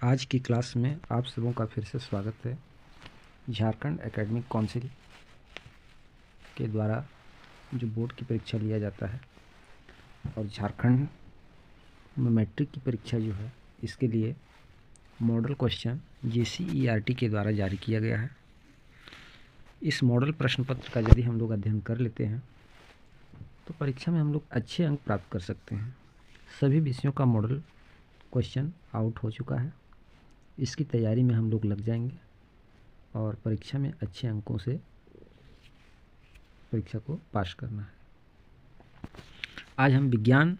आज की क्लास में आप सबों का फिर से स्वागत है। झारखंड एकेडमिक काउंसिल के द्वारा जो बोर्ड की परीक्षा लिया जाता है और झारखंड में मैट्रिक की परीक्षा जो है इसके लिए मॉडल क्वेश्चन JCERT के द्वारा जारी किया गया है। इस मॉडल प्रश्न पत्र का यदि हम लोग अध्ययन कर लेते हैं तो परीक्षा में हम लोग अच्छे अंक प्राप्त कर सकते हैं। सभी विषयों का मॉडल क्वेश्चन आउट हो चुका है। इसकी तैयारी में हम लोग लग जाएंगे और परीक्षा में अच्छे अंकों से परीक्षा को पास करना है। आज हम विज्ञान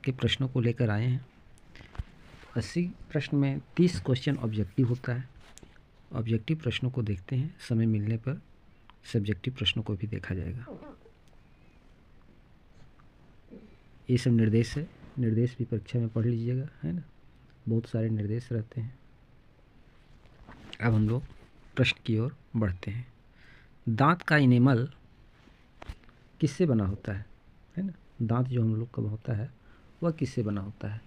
के प्रश्नों को लेकर आए हैं। 80 प्रश्न में 30 क्वेश्चन ऑब्जेक्टिव होता है। ऑब्जेक्टिव प्रश्नों को देखते हैं, समय मिलने पर सब्जेक्टिव प्रश्नों को भी देखा जाएगा। ये सब निर्देश है, निर्देश भी परीक्षा में पढ़ लीजिएगा, है ना। बहुत सारे निर्देश रहते हैं। अब हम लोग प्रश्न की ओर बढ़ते हैं। दांत का इनेमल किससे बना होता है ना। दांत जो हम लोग का होता है वह किससे बना होता है।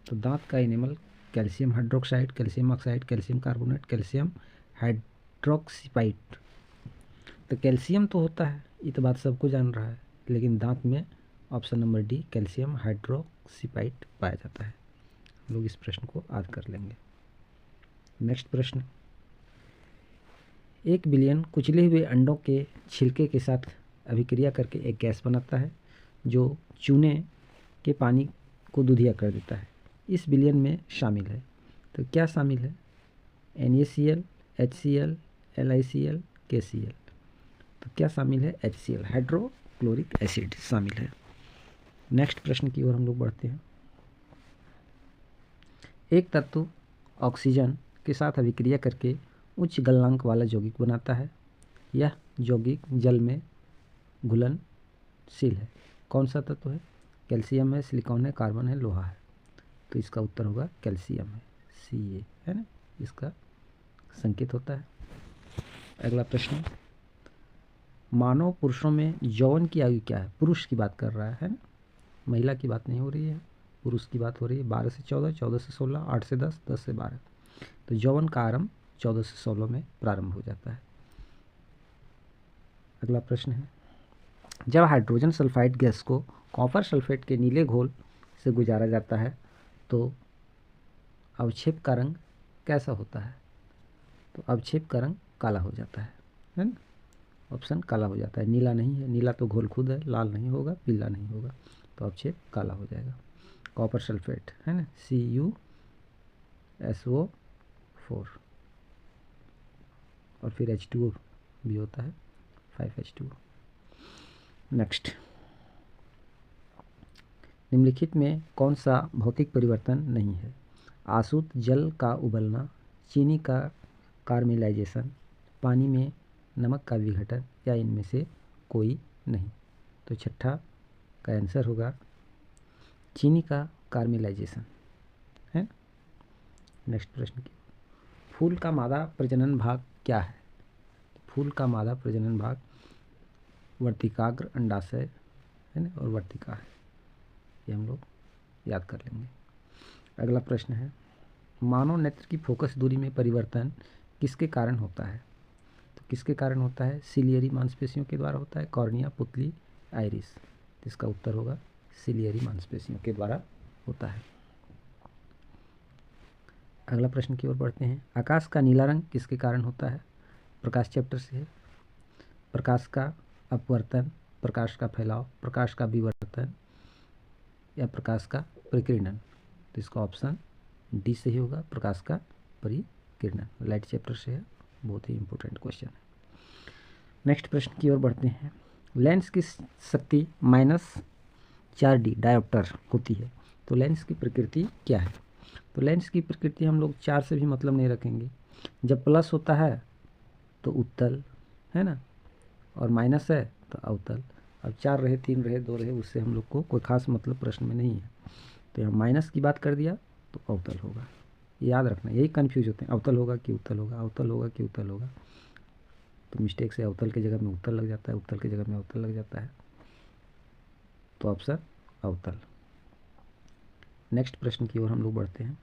तो दांत का enamel calcium hydroxide, calcium oxide, calcium carbonate, calcium hydroxyapatite. तो कैल्शियम तो होता है, ये तो बात सबको जान रहा है, लेकिन दांत में ऑप्शन नंबर डी कैल्शियम हाइड्रोक्सीपाइड पाया जाता है। लोग इस प्रश्न को याद कर लेंगे। नेक्स्ट प्रश्न, 1 बिलियन कुचले हुए अंडों के छिलके के साथ अभिक्रिया करके एक गैस बनाता है जो चूने के पानी को दूधिया कर देता है। इस बिलियन में शामिल है, तो क्या शामिल है। NaCl, HCl, LiCl, KCl। तो क्या शामिल है, HCl हाइड्रोक्लोरिक एसिड शामिल है। नेक्स्ट प्रश्न की ओर हम लोग बढ़ते हैं। एक तत्व ऑक्सीजन के साथ अभिक्रिया करके उच्च गलनांक वाला यौगिक बनाता है। यह यौगिक जल में घुलनशील है। कौन सा तत्व है। कैल्शियम है, सिलिकॉन है, कार्बन है, लोहा है। तो इसका उत्तर होगा कैल्शियम है, Ca, है ना, इसका संकेत होता है। अगला प्रश्न, मानव पुरुषों में यौवन की आयु क्या है। पुरुष की बात कर रहा है ना, महिला की बात नहीं हो रही है, पुरुष की बात हो रही है। 12 से 14, 14 से 16, 8 से 10, 10 से 12। तो यौवन का आरंभ 14 से 16 में प्रारंभ हो जाता है। अगला प्रश्न है, जब हाइड्रोजन सल्फाइड गैस को कॉपर सल्फेट के नीले घोल से गुजारा जाता है तो अवक्षेप का रंग कैसा होता है। तो अवक्षेप का रंग काला हो जाता है ना। ऑप्शन काला हो जाता है, नीला नहीं है। नीला तो घोल खुद है, लाल नहीं होगा, पीला नहीं होगा, तो अवक्षेप काला हो जाएगा। कॉपर सल्फेट है ना, CuSO4 और फिर H2O भी होता है, 5H2O। नेक्स्ट, निम्नलिखित में कौन सा भौतिक परिवर्तन नहीं है। आसुत जल का उबलना, चीनी का कार्मेलाइजेशन, पानी में नमक का विघटन, या इनमें से कोई नहीं। तो छठा का आंसर होगा चीनी का कार्मेलाइजेशन है। नेक्स्ट प्रश्न की, फूल का मादा प्रजनन भाग क्या है। फूल का मादा प्रजनन भाग वर्तिकाग्र, अंडाशय है ना, और वर्तिका है। ये हम लोग याद कर लेंगे। अगला प्रश्न है, मानव नेत्र की फोकस दूरी में परिवर्तन किसके कारण होता है। तो किसके कारण होता है, सिलियरी मांसपेशियों के द्वारा होता है, कॉर्निया, पुतली, आइरिस। तो इसका उत्तर होगा सिलियरी मांसपेशियों के द्वारा होता है। अगला प्रश्न की ओर बढ़ते हैं, आकाश का नीला रंग किसके कारण होता है। प्रकाश चैप्टर से है। प्रकाश का अपवर्तन, प्रकाश का फैलाव, प्रकाश का विवर्तन, या प्रकाश का परिकिरणन। तो इसका ऑप्शन डी सही होगा, प्रकाश का परिकिरणन। लाइट चैप्टर से है, बहुत ही इंपॉर्टेंट क्वेश्चन है। नेक्स्ट प्रश्न की ओर बढ़ते हैं, लेंस की शक्ति -4D डायोप्टर होती है। तो लेंस की प्रकृति क्या है। तो लेंस की प्रकृति हम लोग 4 से भी मतलब नहीं रखेंगे। जब प्लस होता है तो उत्तल है ना, और माइनस है तो अवतल। अब 4 रहे, 3 रहे, 2 रहे, उससे हम लोग को कोई खास मतलब प्रश्न में नहीं है। तो यहाँ माइनस की बात कर दिया तो अवतल होगा, याद रखना। यही कन्फ्यूज होते हैं, अवतल होगा कि उत्तल होगा, अवतल होगा कि उत्तल होगा। तो मिस्टेक से अवतल की जगह में उत्तल लग जाता है, उत्तल की जगह में अवतल लग जाता है। तो ऑप्शन अवतल। नेक्स्ट प्रश्न की ओर हम लोग बढ़ते हैं,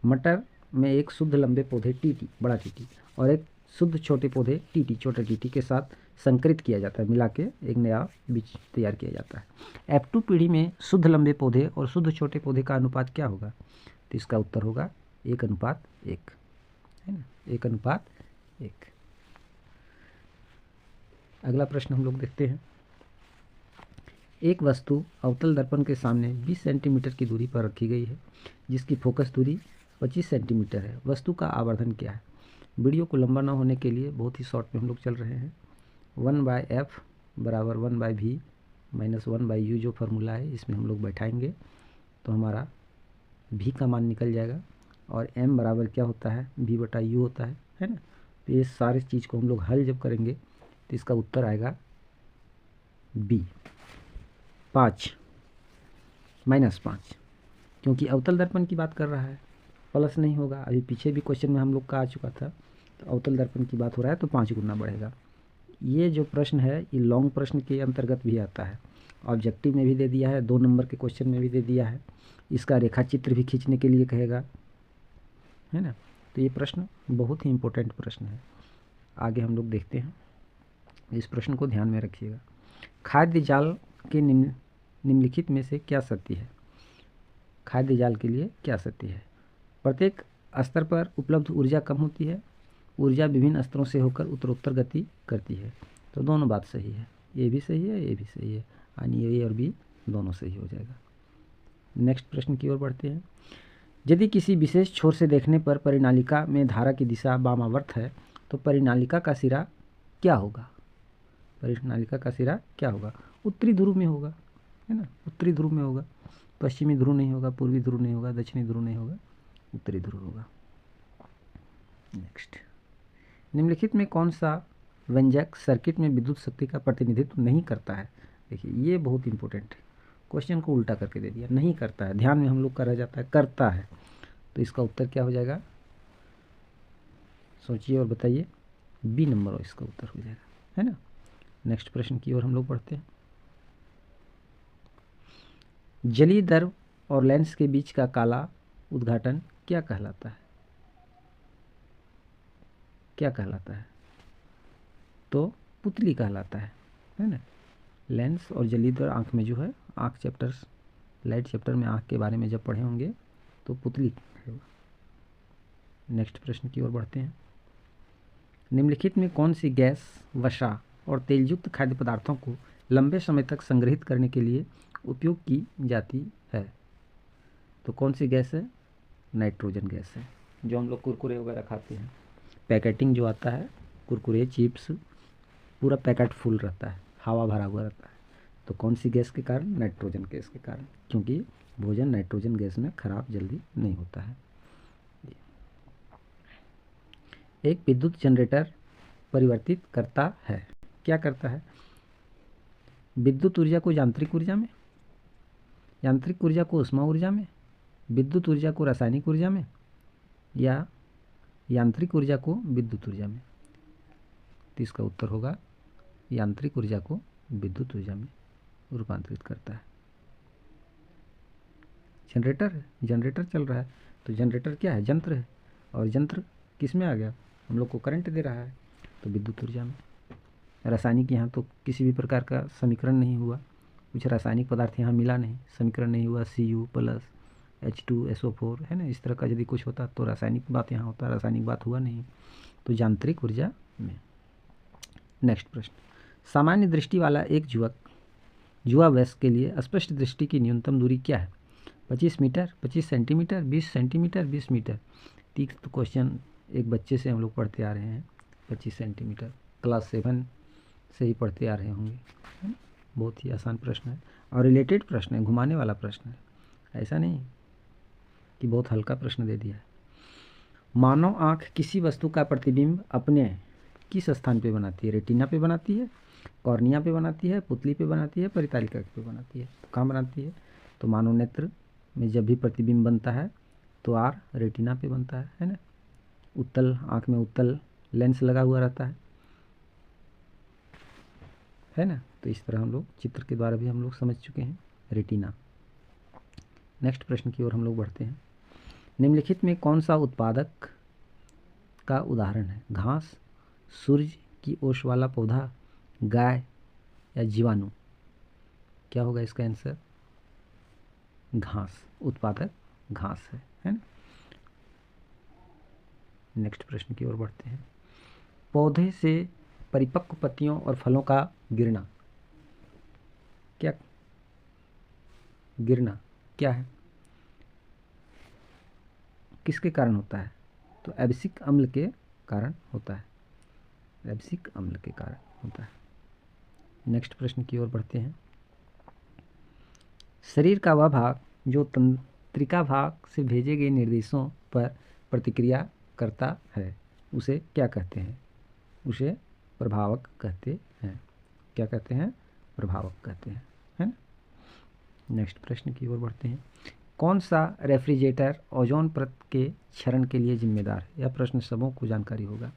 मटर में एक शुद्ध लंबे पौधे टीटी, बड़ा टीटी, और एक शुद्ध छोटे पौधे टीटी, छोटे टीटी के साथ संकरित किया जाता है, मिला के एक नया बीज तैयार किया जाता है। F2 पीढ़ी में शुद्ध लंबे पौधे और शुद्ध छोटे पौधे का अनुपात क्या होगा? तो इसका उत्तर होगा 1:1, है ना, 1:1। अगला प्रश्न हम लोग देखते हैं। एक वस्तु अवतल दर्पण के सामने 20 सेंटीमीटर की दूरी पर रखी गई है, जिसकी फोकस दूरी 25 सेंटीमीटर है। वस्तु का आवर्धन क्या है? वीडियो को लंबा ना होने के लिए बहुत ही शॉर्ट में हम लोग चल रहे हैं। 1/f बराबर 1/v माइनस 1/u जो फार्मूला है, इसमें हम लोग बैठाएंगे तो हमारा v का मान निकल जाएगा, और m बराबर क्या होता है? v/u होता है ना। तो ये सारे चीज़ को हम लोग हल जब करेंगे तो इसका उत्तर आएगा b, 5 -5, क्योंकि अवतल दर्पण की बात कर रहा है, प्लस नहीं होगा। अभी पीछे भी क्वेश्चन में हम लोग का आ चुका था, तो अवतल दर्पण की बात हो रहा है तो 5 गुना बढ़ेगा। ये जो प्रश्न है ये लॉन्ग प्रश्न के अंतर्गत भी आता है, ऑब्जेक्टिव में भी दे दिया है, 2 नंबर के क्वेश्चन में भी दे दिया है। इसका रेखा चित्र भी खींचने के लिए कहेगा, है ना। तो ये प्रश्न बहुत ही इम्पोर्टेंट प्रश्न है। आगे हम लोग देखते हैं, इस प्रश्न को ध्यान में रखिएगा। खाद्य जाल के निम्नलिखित में से क्या सत्य है? खाद्य जाल के लिए क्या सत्य है? प्रत्येक स्तर पर उपलब्ध ऊर्जा कम होती है, ऊर्जा विभिन्न स्तरों से होकर उत्तरोत्तर गति करती है। तो दोनों बात सही है, ये भी सही है, ये भी सही है, यानी ए और बी दोनों सही हो जाएगा। नेक्स्ट प्रश्न की ओर बढ़ते हैं। यदि किसी विशेष छोर से देखने पर परिनालिका में धारा की दिशा वामावर्त है तो परिनालिका का सिरा क्या होगा? परिनालिका का सिरा क्या होगा? उत्तरी ध्रुव में होगा, है ना, उत्तरी ध्रुव में होगा। पश्चिमी ध्रुव नहीं होगा, पूर्वी ध्रुव नहीं होगा, दक्षिणी ध्रुव नहीं होगा, उत्तरी ध्रुव होगा। नेक्स्ट, निम्नलिखित में कौन सा व्यंजक सर्किट में विद्युत शक्ति का प्रतिनिधित्व नहीं करता है? देखिए ये बहुत इंपॉर्टेंट है, क्वेश्चन को उल्टा करके दे दिया, नहीं करता है, ध्यान में हम लोग का रह जाता है, करता है। तो इसका उत्तर क्या हो जाएगा? सोचिए और बताइए, बी नंबर इसका उत्तर हो जाएगा, है ना। नेक्स्ट प्रश्न की ओर हम लोग बढ़ते हैं। जलीय द्रव और लेंस के बीच का काला उद्घाटन क्या कहलाता है? क्या कहलाता है? तो पुतली कहलाता है ना। लेंस और जलीय द्रव आँख में जो है, आँख चैप्टर्स, लाइट चैप्टर में आँख के बारे में जब पढ़े होंगे तो पुतली होगा। नेक्स्ट प्रश्न की ओर बढ़ते हैं। निम्नलिखित में कौन सी गैस वसा और तेलयुक्त खाद्य पदार्थों को लंबे समय तक संग्रहित करने के लिए उपयोग की जाती है? तो कौन सी गैस है? नाइट्रोजन गैस है, जो हम लोग कुरकुरे वगैरह खाते हैं, पैकेटिंग जो आता है कुरकुरे चिप्स, पूरा पैकेट फुल रहता है, हवा भरा हुआ रहता है। तो कौन सी गैस के कारण? नाइट्रोजन गैस के कारण, क्योंकि भोजन नाइट्रोजन गैस में खराब जल्दी नहीं होता है। एक विद्युत जनरेटर परिवर्तित करता है, क्या करता है? विद्युत ऊर्जा को यांत्रिक ऊर्जा में, यांत्रिक ऊर्जा को ऊष्मा ऊर्जा में, विद्युत ऊर्जा को रासायनिक ऊर्जा में, या यांत्रिक ऊर्जा को विद्युत ऊर्जा में। तो इसका उत्तर होगा यांत्रिक ऊर्जा को विद्युत ऊर्जा में रूपांतरित करता है। जनरेटर है, जनरेटर चल रहा है, तो जनरेटर क्या है? यंत्र है, और यंत्र किस में आ गया? हम लोग को करंट दे रहा है, तो विद्युत ऊर्जा में। रासायनिक यहाँ तो किसी भी प्रकार का समीकरण नहीं हुआ, कुछ रासायनिक पदार्थ यहाँ मिला नहीं, समीकरण नहीं हुआ, Cu+ H2SO4, है ना। इस तरह का यदि कुछ होता तो रासायनिक बात यहाँ होता, रासायनिक बात हुआ नहीं, तो यांत्रिक ऊर्जा में। नेक्स्ट प्रश्न, सामान्य दृष्टि वाला एक युवा वयस्क के लिए स्पष्ट दृष्टि की न्यूनतम दूरी क्या है? 25 मीटर, 25 सेंटीमीटर, 20 सेंटीमीटर, 20 मीटर। तीस तो क्वेश्चन एक बच्चे से हम लोग पढ़ते आ रहे हैं, 25 सेंटीमीटर, क्लास 7 से ही पढ़ते आ रहे होंगे, बहुत ही आसान प्रश्न है और रिलेटेड प्रश्न है, घुमाने वाला प्रश्न है, ऐसा नहीं कि बहुत हल्का प्रश्न दे दिया है। मानव आँख किसी वस्तु का प्रतिबिंब अपने किस स्थान पे बनाती है? रेटिना पे बनाती है, कॉर्निया पे बनाती है, पुतली पे बनाती है, परितालिका पे बनाती है। तो कहाँ बनाती है? तो मानव नेत्र में जब भी प्रतिबिंब बनता है तो आर रेटिना पे बनता है ना। उत्तल आँख में उत्तल लेंस लगा हुआ रहता है ना। तो इस तरह हम लोग चित्र के द्वारा भी हम लोग समझ चुके हैं रेटिना। नेक्स्ट प्रश्न की ओर हम लोग बढ़ते हैं। निम्नलिखित में कौन सा उत्पादक का उदाहरण है? घास, सूर्य की ओस वाला पौधा, गाय या जीवाणु? क्या होगा इसका आंसर? घास। उत्पादक घास है ना। नेक्स्ट प्रश्न की ओर बढ़ते हैं। पौधे से परिपक्व पत्तियों और फलों का गिरना क्या क्या है? किसके कारण होता है? तो एब्सिक अम्ल के कारण होता है। एब्सिक अम्ल के कारण होता है। नेक्स्ट प्रश्न की ओर बढ़ते हैं। शरीर का वह भाग जो तंत्रिका भाग से भेजे गए निर्देशों पर प्रतिक्रिया करता है उसे क्या कहते हैं? उसे प्रभावक कहते हैं। क्या कहते हैं? प्रभावक कहते हैं, है ना। नेक्स्ट प्रश्न की ओर बढ़ते हैं। कौन सा रेफ्रिजरेटर ओजोन परत के क्षरण के लिए जिम्मेदार है? यह प्रश्न सबों को जानकारी होगा।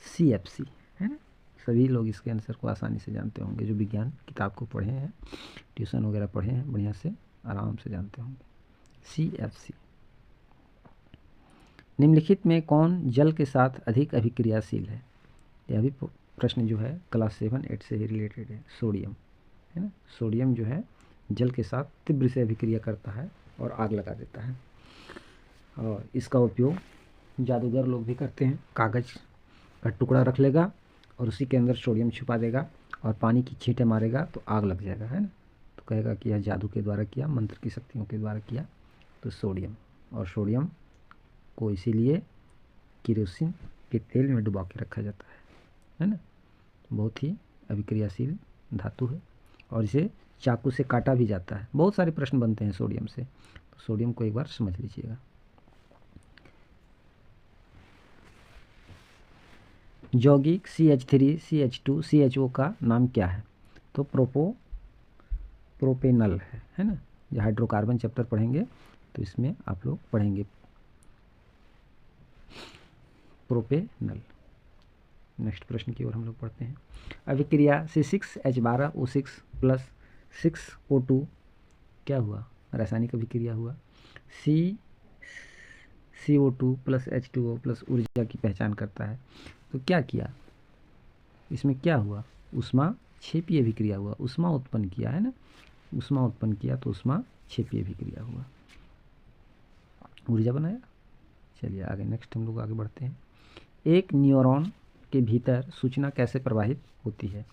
CFC, है ना। सभी लोग इसके आंसर को आसानी से जानते होंगे, जो विज्ञान किताब को पढ़े हैं, ट्यूशन वगैरह पढ़े हैं, बढ़िया से आराम से जानते होंगे। CFC। निम्नलिखित में कौन जल के साथ अधिक अभिक्रियाशील है? यह भी प्रश्न जो है क्लास 7-8 से ही रिलेटेड है। सोडियम, है ना। सोडियम जो है जल के साथ तीव्र से अभिक्रिया करता है और आग लगा देता है। और इसका उपयोग जादूगर लोग भी करते हैं। कागज़ का टुकड़ा रख लेगा और उसी के अंदर सोडियम छुपा देगा और पानी की छींटे मारेगा तो आग लग जाएगा, है ना। तो कहेगा कि यह जादू के द्वारा किया, मंत्र की शक्तियों के द्वारा किया। तो सोडियम, और सोडियम को इसीलिए केरोसिन के तेल में डुबा के रखा जाता है ना। बहुत ही अभिक्रियाशील धातु है और इसे चाकू से काटा भी जाता है। बहुत सारे प्रश्न बनते हैं सोडियम से, तो सोडियम को एक बार समझ लीजिएगा। यौगिक CH3 CH2 CHO का नाम क्या है? तो प्रोपेनल है ना। जो हाइड्रोकार्बन चैप्टर पढ़ेंगे तो इसमें आप लोग पढ़ेंगे प्रोपेनल। नेक्स्ट प्रश्न की ओर हम लोग पढ़ते हैं। अभिक्रिया C6H12O6 प्लस 6O2 क्या हुआ? रासायनिक अभिक्रिया हुआ। CO2 प्लस H2O प्लस ऊर्जा की पहचान करता है। तो क्या किया इसमें? क्या हुआ? उष्मा क्षेपीय अभिक्रिया हुआ। उष्मा उत्पन्न किया, है ना। उष्मा उत्पन्न किया तो उष्मा क्षेपीय अभिक्रिया हुआ, ऊर्जा बनाया। चलिए आगे, नेक्स्ट हम लोग आगे बढ़ते हैं। एक न्यूरॉन के भीतर सूचना कैसे प्रवाहित होती है?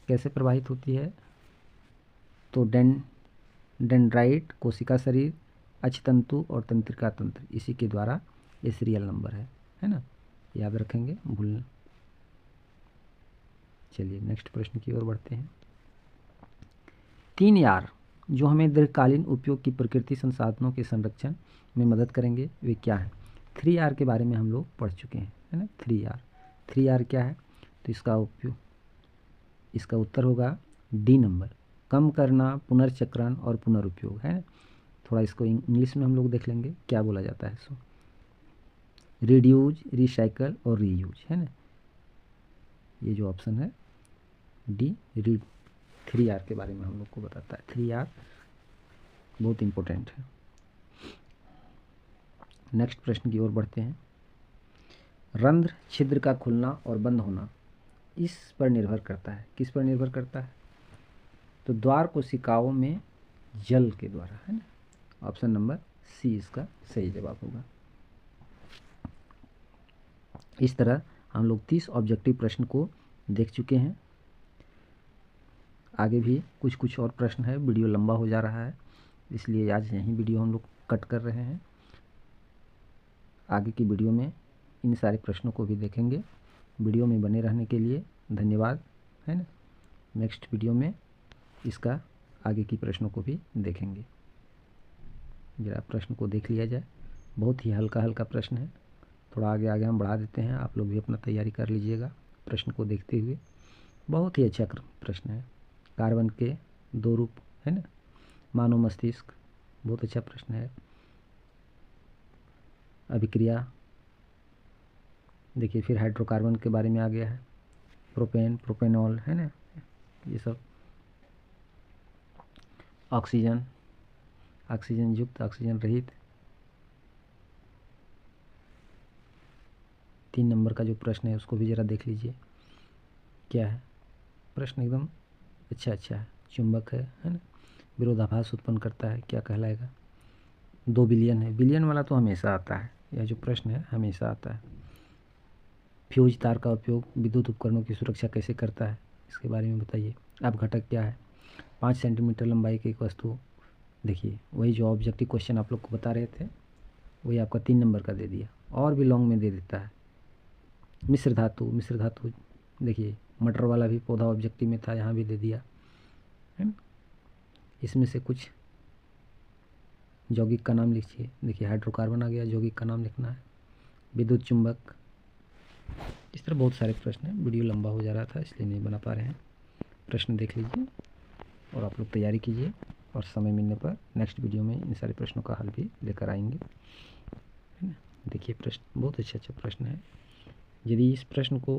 कैसे प्रवाहित होती है? तो डेंड्राइट, कोशिका शरीर, अक्षतंतु और तंत्रिका तंत्र, इसी के द्वारा ये सीरियल नंबर है ना। याद रखेंगे, भूलना। चलिए नेक्स्ट प्रश्न की ओर बढ़ते हैं। 3 R जो हमें दीर्घकालीन उपयोग की प्रकृति संसाधनों के संरक्षण में मदद करेंगे, वे क्या हैं? 3R के बारे में हम लोग पढ़ चुके हैं, है ना। 3R क्या है? तो इसका उत्तर होगा D नंबर, कम करना, पुनर्चक्रण और पुनरुपयोग, है ना। थोड़ा इसको इंग्लिश में हम लोग देख लेंगे क्या बोला जाता है इसको। रिड्यूज, रिसाइकल और रीयूज, है ना। ये जो ऑप्शन है D 3R के बारे में हम लोग को बताता है। 3R बहुत इंपॉर्टेंट है। नेक्स्ट प्रश्न की ओर बढ़ते हैं। रंध्र छिद्र का खुलना और बंद होना इस पर निर्भर करता है। किस पर निर्भर करता है? तो द्वार कोशिकाओं में जल के द्वारा, है ना। ऑप्शन नंबर C इसका सही जवाब होगा। इस तरह हम लोग 30 ऑब्जेक्टिव प्रश्न को देख चुके हैं। आगे भी कुछ और प्रश्न है। वीडियो लंबा हो जा रहा है, इसलिए आज यहीं वीडियो हम लोग कट कर रहे हैं। आगे की वीडियो में इन सारे प्रश्नों को भी देखेंगे। वीडियो में बने रहने के लिए धन्यवाद, है ना। नेक्स्ट वीडियो में इसका आगे की प्रश्नों को भी देखेंगे। जरा प्रश्न को देख लिया जाए। बहुत ही हल्का प्रश्न है। थोड़ा आगे हम बढ़ा देते हैं, आप लोग भी अपना तैयारी कर लीजिएगा प्रश्न को देखते हुए। बहुत ही अच्छा प्रश्न है। कार्बन के 2 रूप, है ना। मानव मस्तिष्क, बहुत अच्छा प्रश्न है। अभिक्रिया देखिए, फिर हाइड्रोकार्बन के बारे में आ गया है। प्रोपेन, प्रोपेनॉल, है ना। ये सब ऑक्सीजन, ऑक्सीजन युक्त, ऑक्सीजन रहित, 3 नंबर का जो प्रश्न है उसको भी ज़रा देख लीजिए क्या है। प्रश्न एकदम अच्छा है। चुंबक है ना, विरोधाभास उत्पन्न करता है, क्या कहलाएगा। 2 बिलियन है, बिलियन वाला तो हमेशा आता है, यह जो प्रश्न है हमेशा आता है। फ्यूज तार का उपयोग विद्युत उपकरणों की सुरक्षा कैसे करता है, इसके बारे में बताइए। अपघटक क्या है। 5 सेंटीमीटर लंबाई की एक वस्तु, देखिए वही जो ऑब्जेक्टिव क्वेश्चन आप लोग को बता रहे थे वही आपका 3 नंबर का दे दिया, और भी लॉन्ग में दे देता है। मिश्र धातु देखिए मटर वाला भी पौधा ऑब्जेक्टिव में था, यहाँ भी दे दिया है ना। इसमें से कुछ यौगिक का नाम लिखिए, देखिए हाइड्रोकार्बन आ गया, यौगिक का नाम लिखना है। विद्युत चुंबक, इस तरह बहुत सारे प्रश्न हैं। वीडियो लंबा हो जा रहा था इसलिए नहीं बना पा रहे हैं। प्रश्न देख लीजिए और आप लोग तैयारी कीजिए, और समय मिलने पर नेक्स्ट वीडियो में इन सारे प्रश्नों का हल भी लेकर आएंगे, है ना। देखिए प्रश्न बहुत अच्छा प्रश्न है। यदि इस प्रश्न को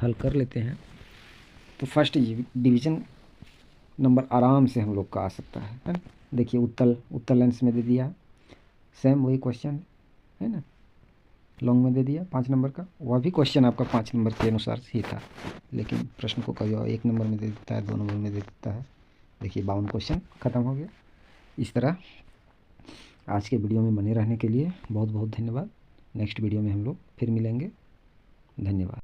हल कर लेते हैं तो फर्स्ट डिवीज़न नंबर आराम से हम लोग का आ सकता है ना। देखिए उत्तल लेंस में दे दिया, सेम वही क्वेश्चन है ना, लॉन्ग में दे दिया 5 नंबर का, वह भी क्वेश्चन आपका 5 नंबर के अनुसार ही था, लेकिन प्रश्न को कभी 1 नंबर में दे देता है, 2 नंबर में दे देता है। देखिए 52 क्वेश्चन ख़त्म हो गया। इस तरह आज के वीडियो में बने रहने के लिए बहुत बहुत धन्यवाद। नेक्स्ट वीडियो में हम लोग फिर मिलेंगे। धन्यवाद।